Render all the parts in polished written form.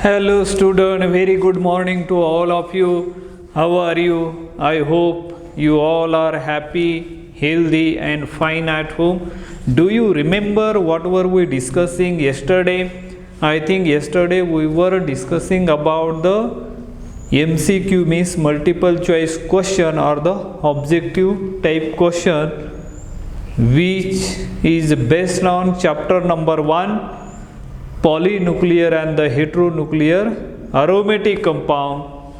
Hello student, very good morning to all of you. How are you? I hope you all are happy, healthy and fine at home. Do you remember what were we discussing yesterday? I think yesterday we were discussing about the MCQ, means multiple choice question, or the objective type question, which is based on chapter number 1, polynuclear and the heteronuclear aromatic compound.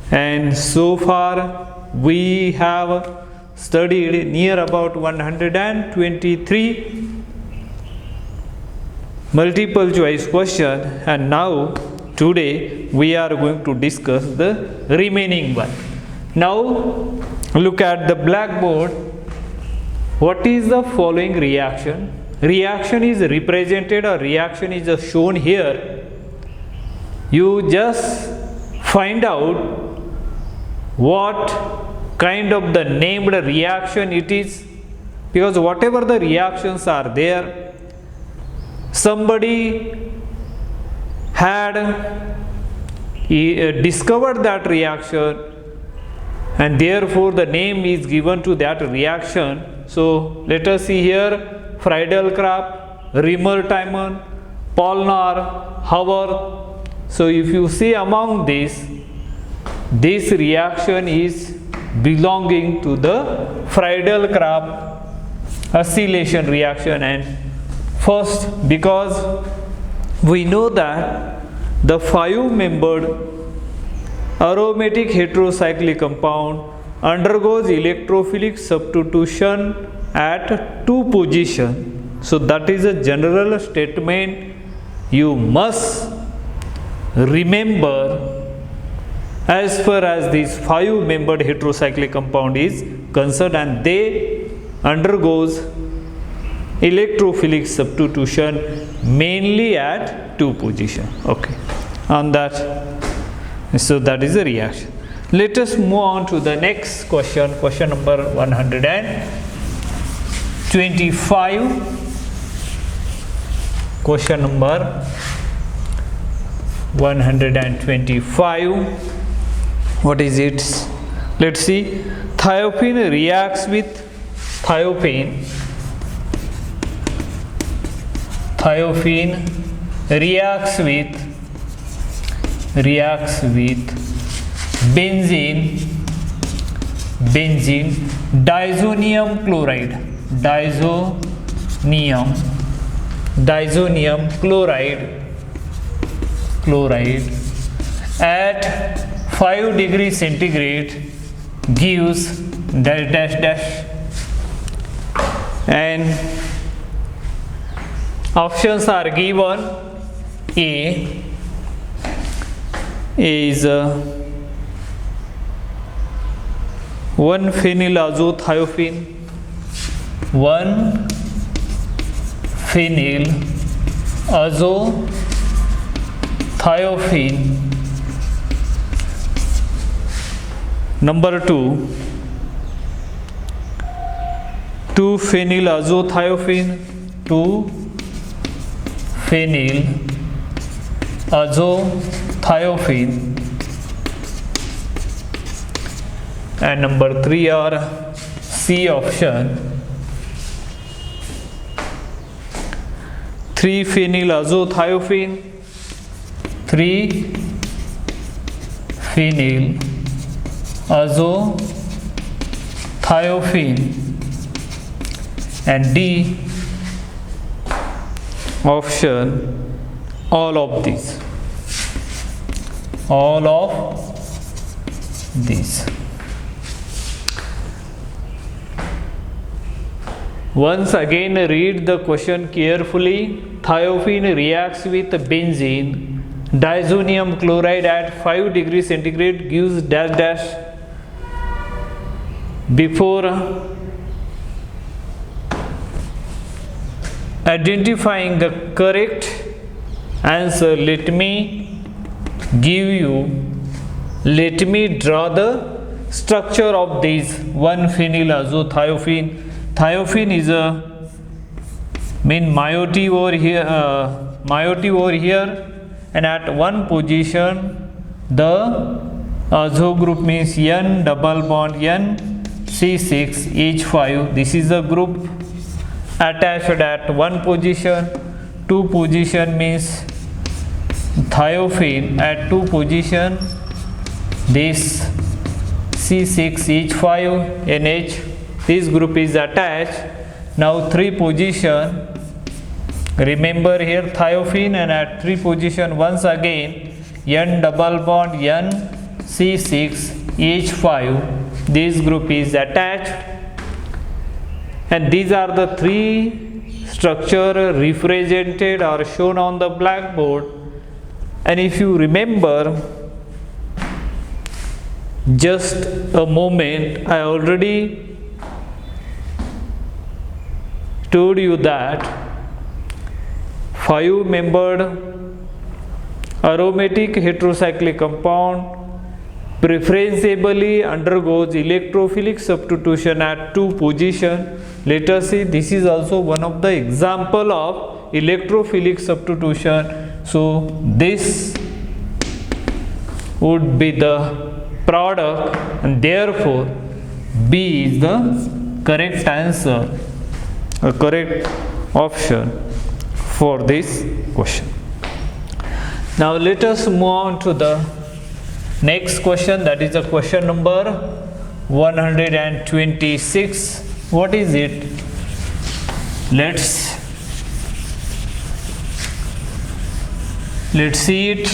And so far we have studied near about 123 multiple choice question, and now today we are going to discuss the remaining one. Now look at the blackboard. What is the following reaction? Reaction is represented, or reaction is shown here. You just find out what kind of the named reaction it is, because whatever the reactions are there, somebody had discovered that reaction, and therefore the name is given to that reaction. So let us see here: Friedel-Crafts, Riemer-Tiemann, Pollnar, Haworth. So if you see among this reaction is belonging to the Friedel-Crafts acylation reaction. And first, because we know that the 5-membered aromatic heterocyclic compound undergoes electrophilic substitution at 2 positions. So that is a general statement you must remember as far as this 5-membered heterocyclic compound is concerned, and they undergoes electrophilic substitution mainly at 2 positions. Okay, on that, so that is a reaction. Let us move on to the next question, question number 125. Question number 125. What is it? Let's see. Thiophene reacts with thiophene. Thiophene reacts with benzene, diazonium chloride at 5 degrees centigrade gives dash dash dash, and options are given. A is 1-phenylazothiophene, 1-phenylazothiophene. Number 2, 2-phenylazothiophene, 2-phenylazothiophene. And number 3 are C option, 3-phenylazothiophene, 3-phenylazothiophene, and D option, all of these. Once again, read the question carefully. Thiophene reacts with benzene, diazonium chloride at 5 degrees centigrade gives dash dash. Before identifying the correct answer, let me draw the structure of this 1-phenylazothiophene. Thiophene is a meiotic over here, and at one position the azo group means N double bond N C6H5. This is the group attached at one position. Two position means thiophene at two position. This C6H5NH, this group is attached. Now three position, remember here thiophene, and at three position once again N double bond N C6H5, this group is attached. And these are the three structure represented or shown on the blackboard. And if you remember, just a moment, I already told you that 5-membered aromatic heterocyclic compound preferentially undergoes electrophilic substitution at two position. Let us see, this is also one of the example of electrophilic substitution. So this would be the product, and therefore B is the correct answer, a correct option for this question. Now let us move on to the next question, that is the question number 126. What is it? Let's see it.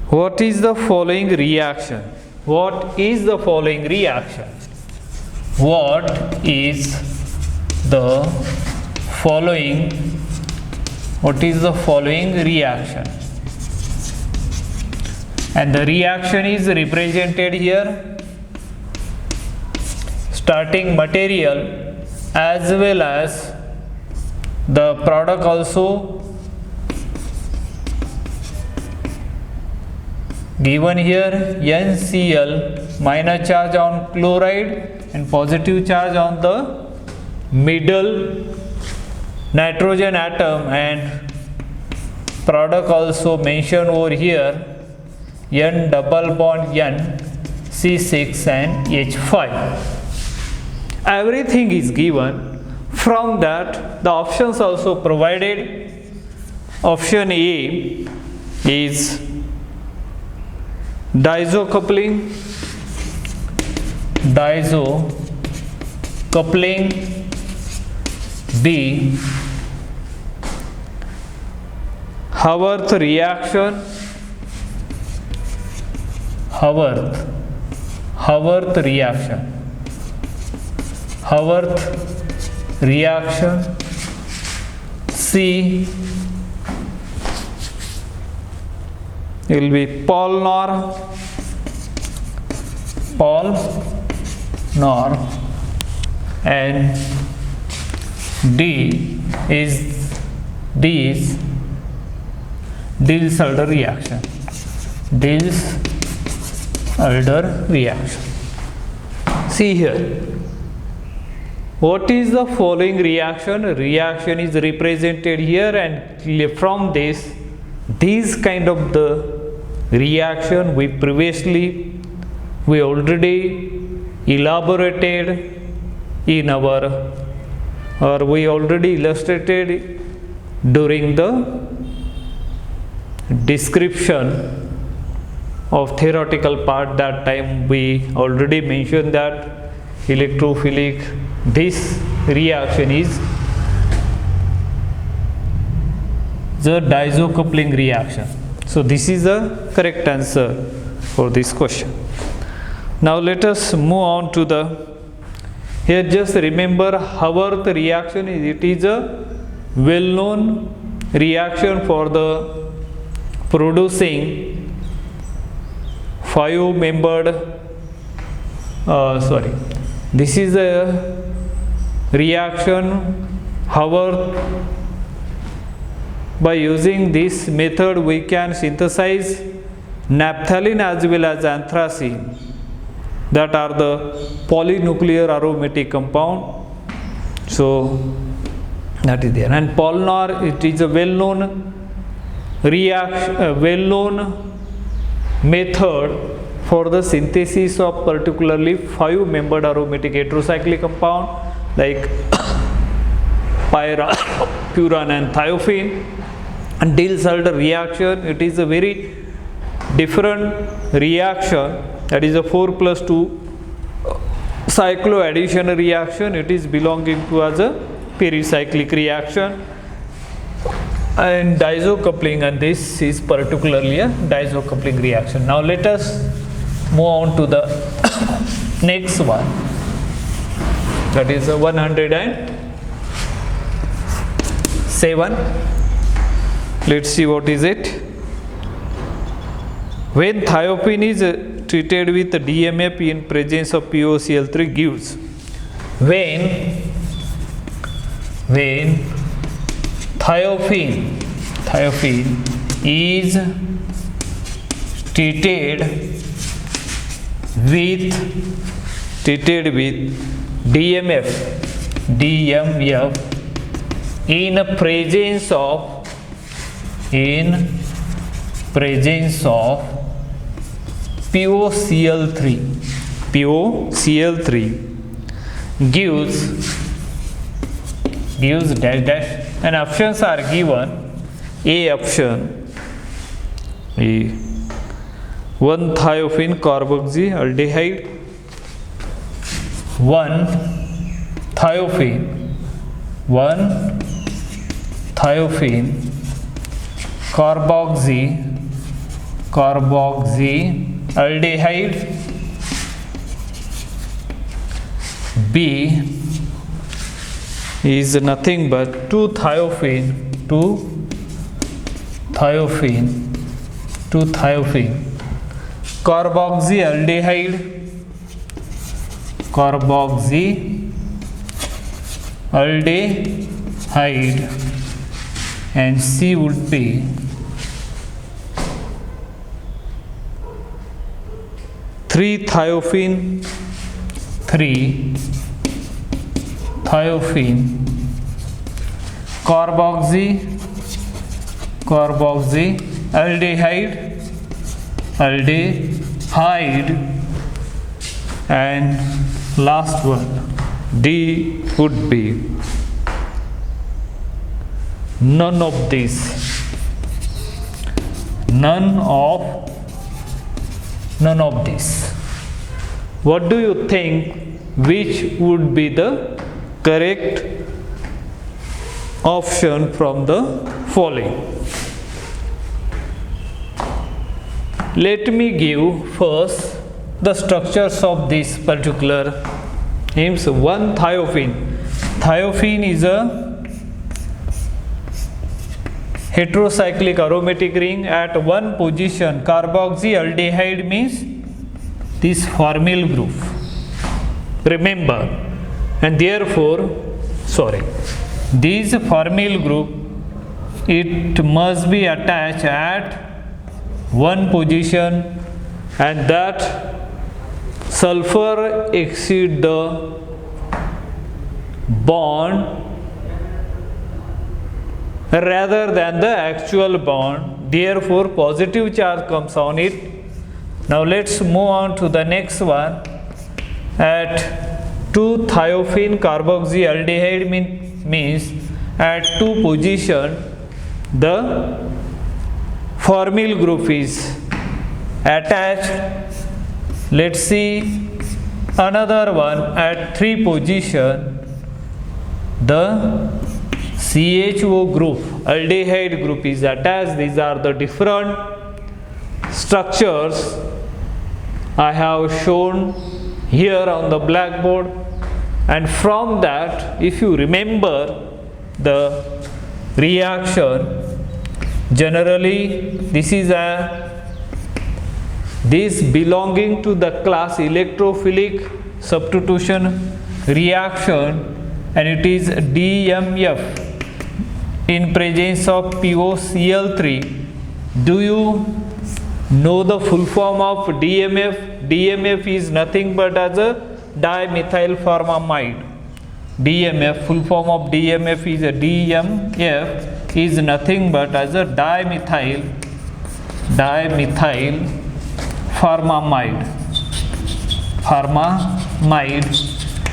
What is the following reaction? What is the following reaction? What is the following? What is the following reaction? And the reaction is represented here. Starting material as well as the product also given here. NCl minus charge on chloride and positive charge on the middle nitrogen atom, and product also mentioned over here, N double bond N C6 and H5. Everything is given. From that, the options also provided. Option A is diazocoupling, B Haworth reaction, Haworth reaction, C will be Paul-Knorr, and D is Diels-Alder reaction. Diels-Alder reaction. See here. What is the following reaction? Reaction is represented here, and from this kind of the reaction we already elaborated in our, or we already illustrated during the description of theoretical part. That time we already mentioned that electrophilic, this reaction is the diazocoupling reaction. So this is the correct answer for this question. Now let us move on to the, here just remember Haworth reaction it is a well-known reaction for the producing 5-membered this is a reaction Haworth. By using this method we can synthesize naphthalene as well as anthracene, that are the polynuclear aromatic compound. So that is there. And Polnar, it is a well-known reaction, well-known method for the synthesis of particularly 5-membered aromatic heterocyclic compound like pyropuran and thiophene, and Diels-Alder reaction. It is a very different reaction, that is a 4+2 cycloaddition reaction. It is belonging to as a pericyclic reaction, and diazocoupling, and this is particularly a diazocoupling reaction. Now let us move on to the next one, that is a 107. Let's see what is it. When thiophene is treated with DMF in presence of POCl3 gives, when thiophene is treated with DMF in presence of POCl3 gives dash dash, and options are given. A option, 1-thiophene carboxyaldehyde, 1-thiophene carboxyaldehyde. B is nothing but 2-thiophene carboxyaldehyde, and C would be 3-thiophene carboxyaldehyde, and last one, D would be none of this. What do you think, which would be the correct option from the following? Let me give first the structures of this particular names. 1-thiophene. Thiophene is a heterocyclic aromatic ring at one position. Carboxyaldehyde means this formyl group, remember, and therefore this formyl group, it must be attached at one position, and that sulfur exceed the bond rather than the actual bond, therefore positive charge comes on it. Now let's move on to the next one. At 2-thiophene carboxyaldehyde means at two position the formyl group is attached. Let's see another one. At 3 position the CHO group, aldehyde group is attached. These are the different structures I have shown here on the blackboard, and from that, if you remember the reaction, generally this belonging to the class electrophilic substitution reaction, and it is DMF in presence of POCl3. Do you know the full form of DMF? DMF is nothing but as a dimethyl formamide. DMF, full form of DMF is a DMF is nothing but as a dimethyl formamide,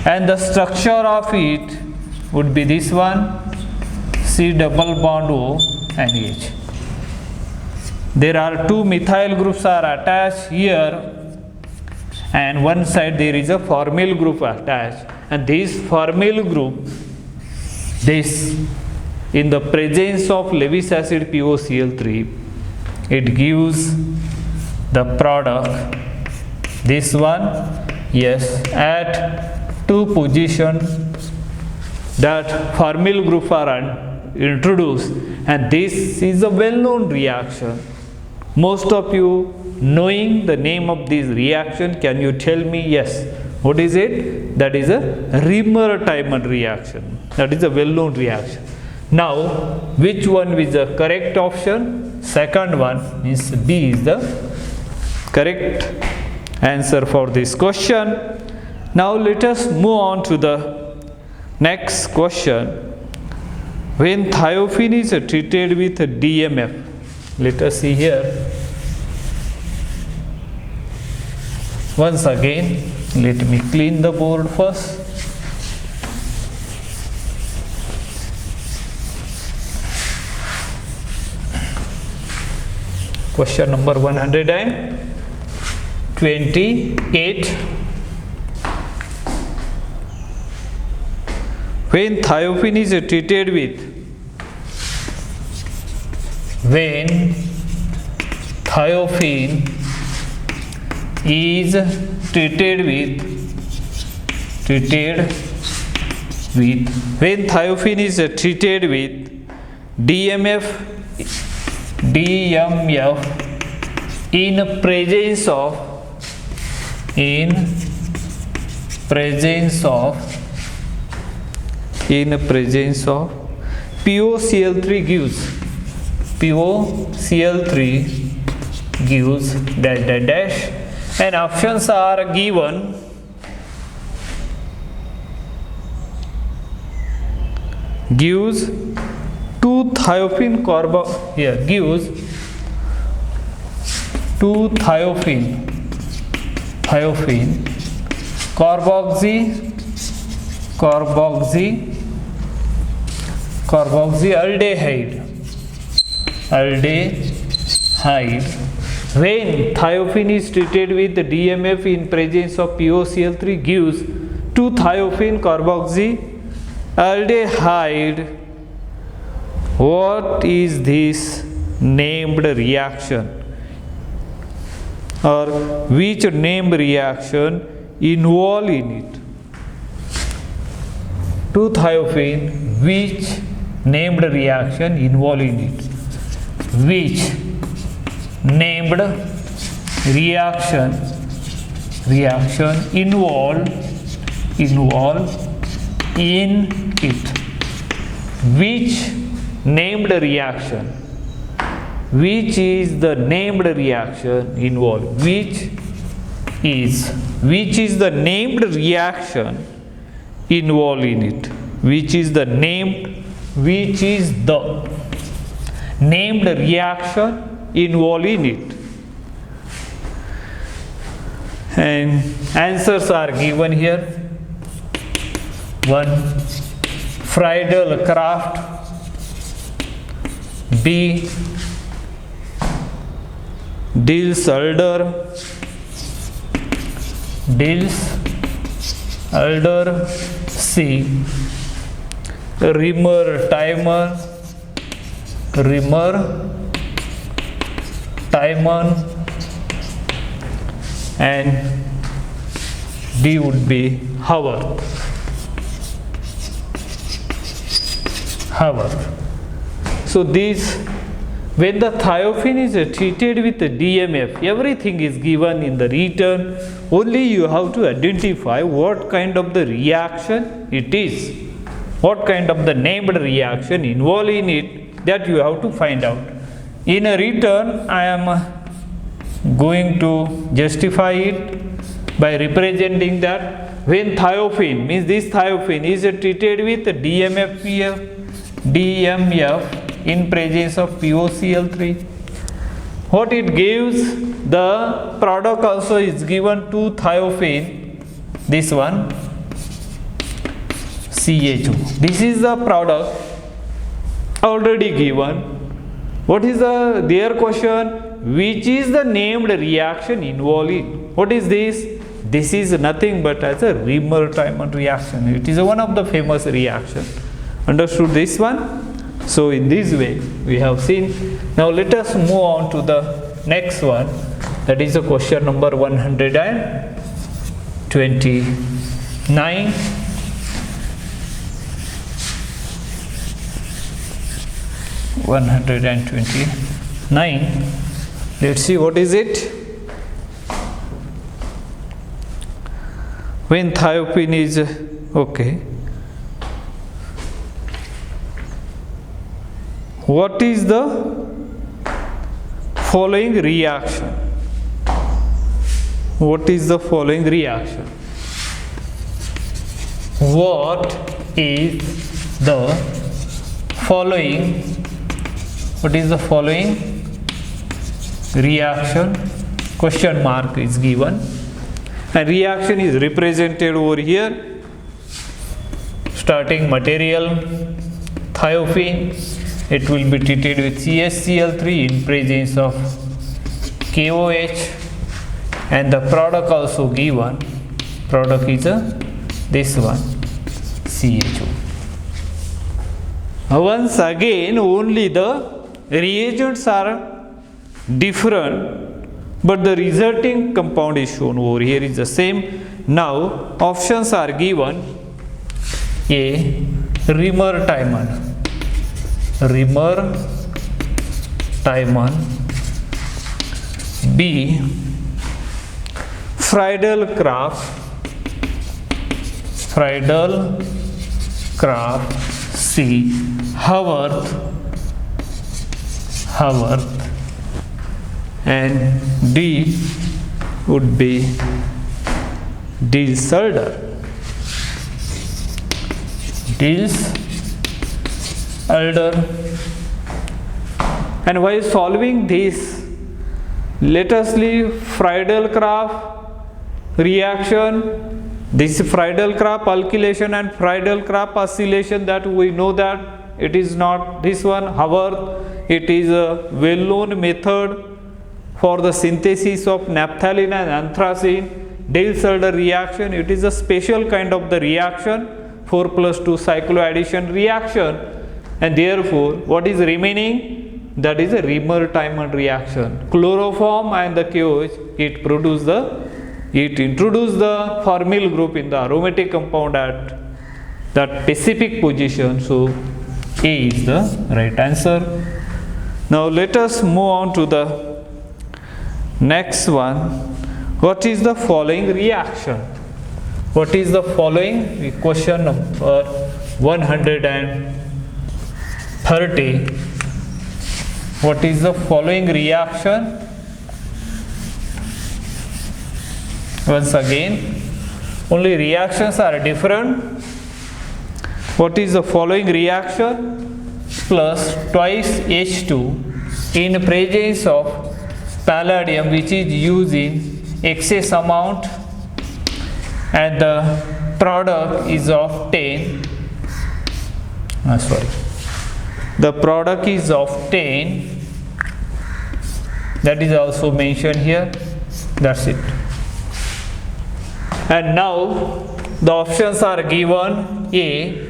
and the structure of it would be this one, C double bond O and H. There are two methyl groups are attached here, and one side there is a formyl group attached, and this formyl group, this in the presence of Lewis acid POCl3, it gives the product this one. Yes, at two positions that formyl group are introduced, and this is a well-known reaction. Most of you knowing the name of this reaction, can you tell me? Yes, what is it? That is a Riemer-Tiemann reaction. That is a well-known reaction. Now, which one is the correct option? Second one means B is the correct answer for this question. Now let us move on to the next question. When thiophene is treated with DMF, let us see here. Once again, let me clean the board first. Question number 128. When thiophene is treated with when thiophene is treated with DMF in presence of POCl3 gives dash, and options are given. Gives 2-thiophene gives 2-thiophene carboxyaldehyde. When thiophene is treated with the DMF in presence of POCl3 gives 2-thiophene carboxyaldehyde. What is this named reaction, or which named reaction involved in it? 2-thiophene, which named reaction involved in it? Which named reaction involved in it? Which named reaction? Which is the named reaction involved? Which is the named reaction involved in it? Which is the named reaction involved in it? And answers are given here. 1. Friedel-Crafts. B. Diels-Alder. C. Riemer-Tiemann. And D would be Haworth. So when the thiophene is treated with the DMF, everything is given in the written. Only you have to identify what kind of the reaction it is, what kind of the named reaction involved in it, that you have to find out. In a written, I am going to justify it by representing that when thiophene means this thiophene is treated with DMF in presence of POCl3, what it gives, the product also is given to thiophene, this one CH2. This is the product already given. What is their question? Which is the named reaction involved in? What is this? This is nothing but as a Remer-Tymon reaction. It is one of the famous reaction. Understood this one? So in this way we have seen. Now let us move on to the next one. That is the question number 129. Let's see what is it. When thiophene is okay. What is the following reaction? What is the following reaction? What is the following? What is the following reaction? Question mark is given. And reaction is represented over here. Starting material thiophene, it will be treated with CaCl3 in presence of KOH, and the product also given. Product is this one CHO. Once again, only the reagents are different, but the resulting compound is shown over here is the same. Now options are given: A. Remer-Tymon, B. Friedel-Crafts, C. Haworth, and D would be Diels-Alder. And while solving this, let us leave Friedel-Crafts reaction. This Friedel-Crafts alkylation and Friedel-Crafts acylation, that we know that it is not this one. Haworth, it is a well-known method for the synthesis of naphthalene and anthracene. Diels-Alder reaction, it is a special kind of the reaction, 4+2 cycloaddition reaction, and therefore what is remaining? That is a Remer-Tymon reaction. Chloroform and the KOH, it introduces the formyl group in the aromatic compound at that specific position. So A is the right answer. Now let us move on to the next one. What is the following reaction? What is the following? Question number 130. What is the following reaction? Once again, only reactions are different. What is the following reaction? Plus twice H2 in presence of palladium, which is used in excess amount, and the product is of 10. The product is of 10. That is also mentioned here. That's it. And now the options are given. A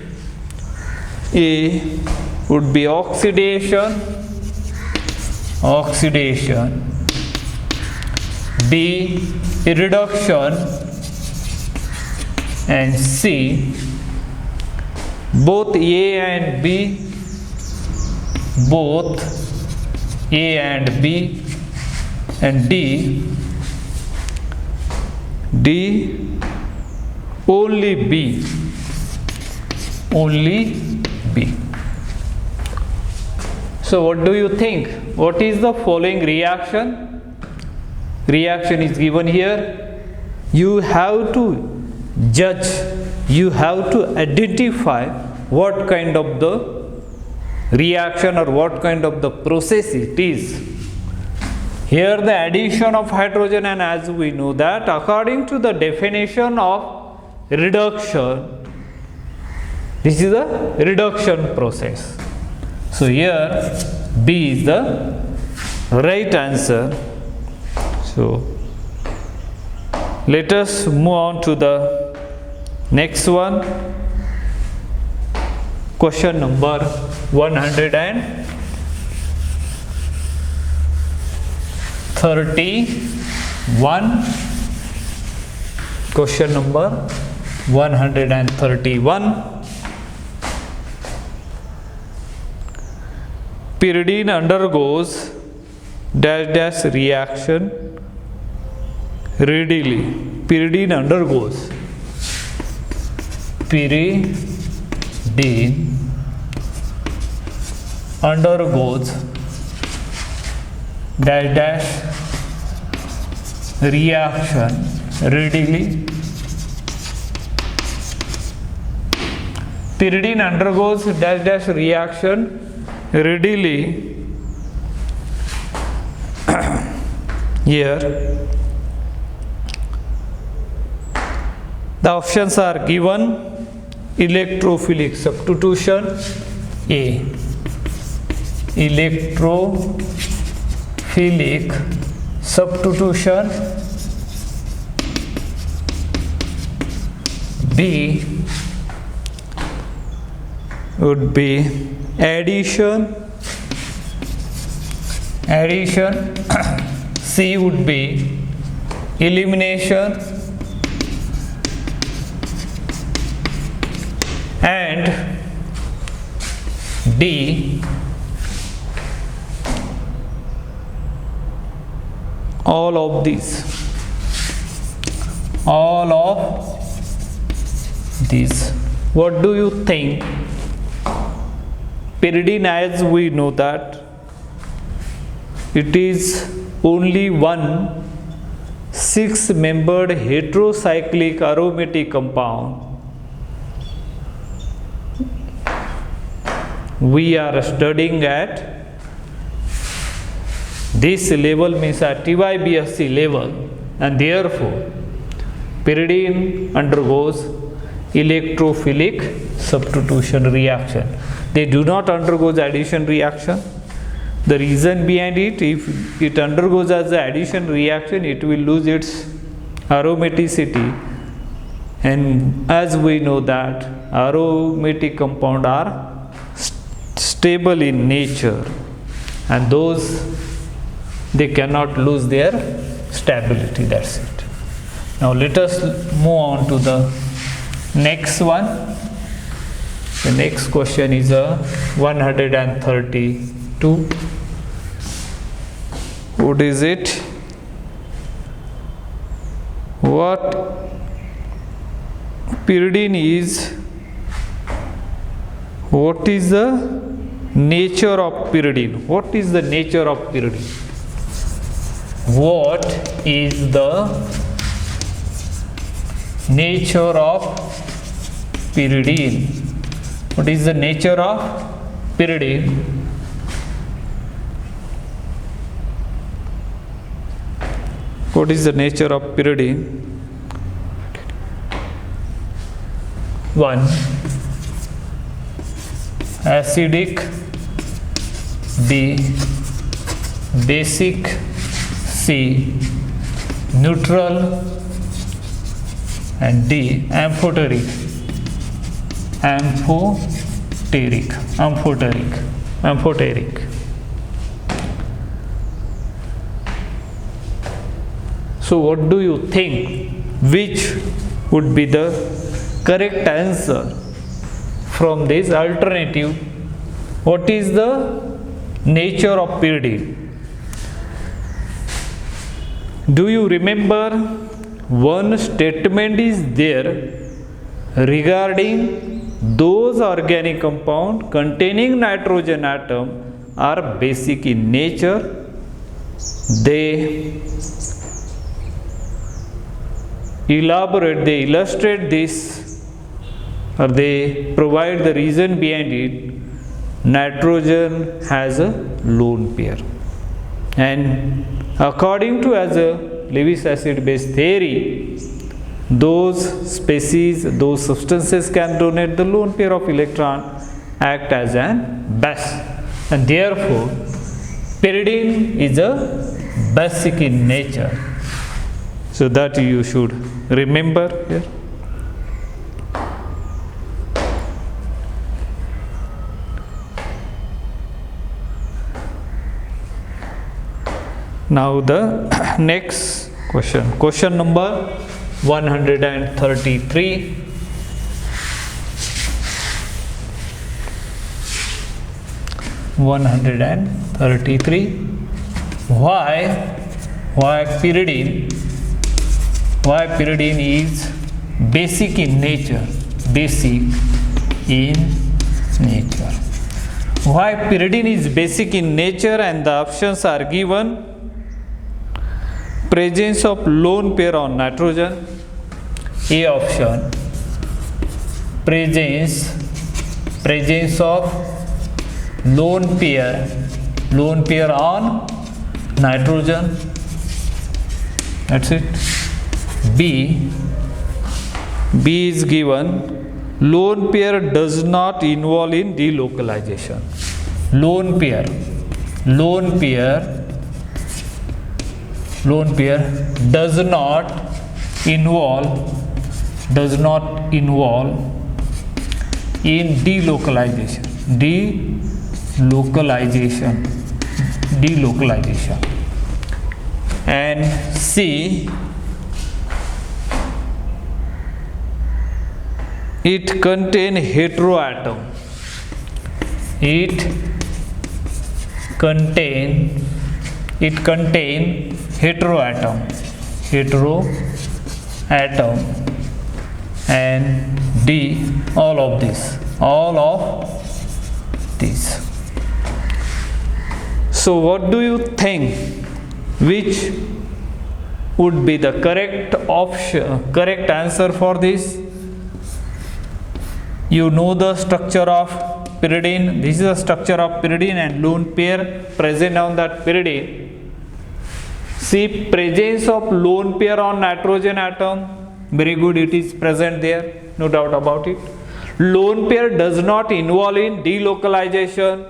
would be oxidation, B reduction, and C both A and B, and D only B. So what do you think? What is the following reaction? Reaction is given here. You have to judge, you have to identify what kind of the reaction or what kind of the process it is. Here the addition of hydrogen, and as we know that according to the definition of reduction, this is a reduction process. So here B is the right answer. So let us move on to the next one. Question number 131. Question number 131. Pyridine undergoes dash dash reaction readily. Pyridine undergoes. Pyridine undergoes dash dash reaction readily. Pyridine undergoes dash dash reaction readily. Here the options are given. Electrophilic substitution A. Electrophilic substitution B would be addition. C would be elimination, and D all of these. What do you think? Pyridine, as we know that it is only one 6-membered heterocyclic aromatic compound. We are studying at this level, means at TYBSc level, and therefore pyridine undergoes electrophilic substitution reaction. They do not undergo the addition reaction. The reason behind it, if it undergoes as the addition reaction, it will lose its aromaticity, and as we know that aromatic compounds are stable in nature, and those they cannot lose their stability. That's it. Now let us move on to the next one. The next question is 132. What is it? What pyridine is? What is the nature of pyridine? What is the nature of pyridine? What is the nature of pyridine? What is the nature of pyridine? What is the nature of pyridine? 1. Acidic. B. Basic. C. Neutral. And D. Amphoteric. Amphoteric. So what do you think? Which would be the correct answer from this alternative? What is the nature of pyridine? Do you remember one statement is there regarding those organic compounds containing nitrogen atom are basic in nature. They elaborate, they illustrate this, or they provide the reason behind it. Nitrogen has a lone pair, and according to as a Lewis acid base theory, those species, those substances can donate the lone pair of electron, act as an base, and therefore pyridine is a basic in nature. So that you should remember here. Now the next question number 133. Why pyridine is basic in nature? Why pyridine is basic in nature? And the options are given: presence of lone pair on nitrogen. A option, presence of lone pair on nitrogen. That's it. B is given, lone pair does not involve in delocalization. Lone pair does not involve in delocalization. And C, it contain heteroatom. It contain heteroatom. And D, all of this. So what do you think, which would be the correct answer for this? You know the structure of pyridine. This is the structure of pyridine and lone pair present on that pyridine. See, presence of lone pair on nitrogen atom, very good, it is present there, no doubt about it. Lone pair does not involve in delocalization.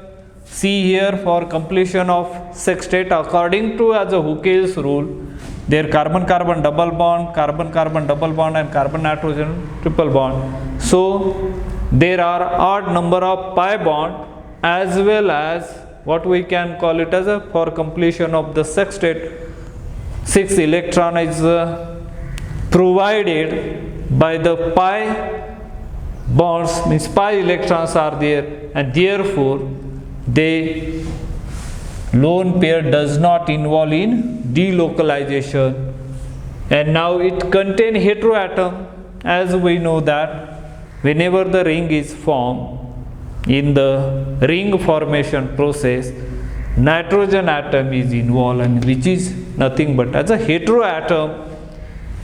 See here, for completion of sextet, according to as a Huckel's rule, their carbon-carbon double bond, carbon-carbon double bond, and carbon-nitrogen triple bond. So there are odd number of pi bond, as well as what we can call it as a, for completion of the sextet, 6 electron is provided by the pi bonds, means pi electrons are there, and therefore they lone pair does not involve in delocalization. And now it contain heteroatom, as we know that whenever the ring is formed, in the ring formation process, nitrogen atom is involved, and which is nothing but as a heteroatom,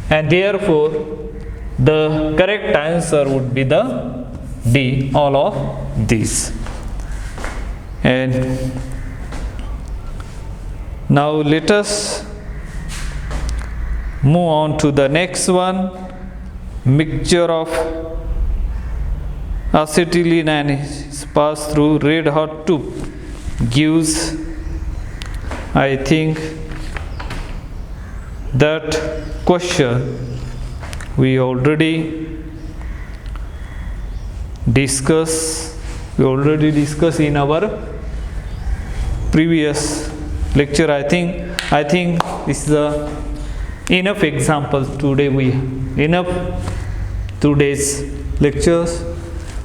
and therefore the correct answer would be the D, all of these. And now let us move on to the next one. Mixture of acetylene and pass through red hot tube gives, I think that question we already discussed in our previous lecture. I think this is enough examples today. Enough today's lectures.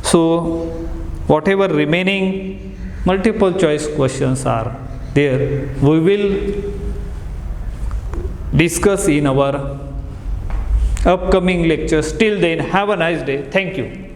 So whatever remaining multiple choice questions are there, we will discuss in our upcoming lectures. Till then, have a nice day. Thank you.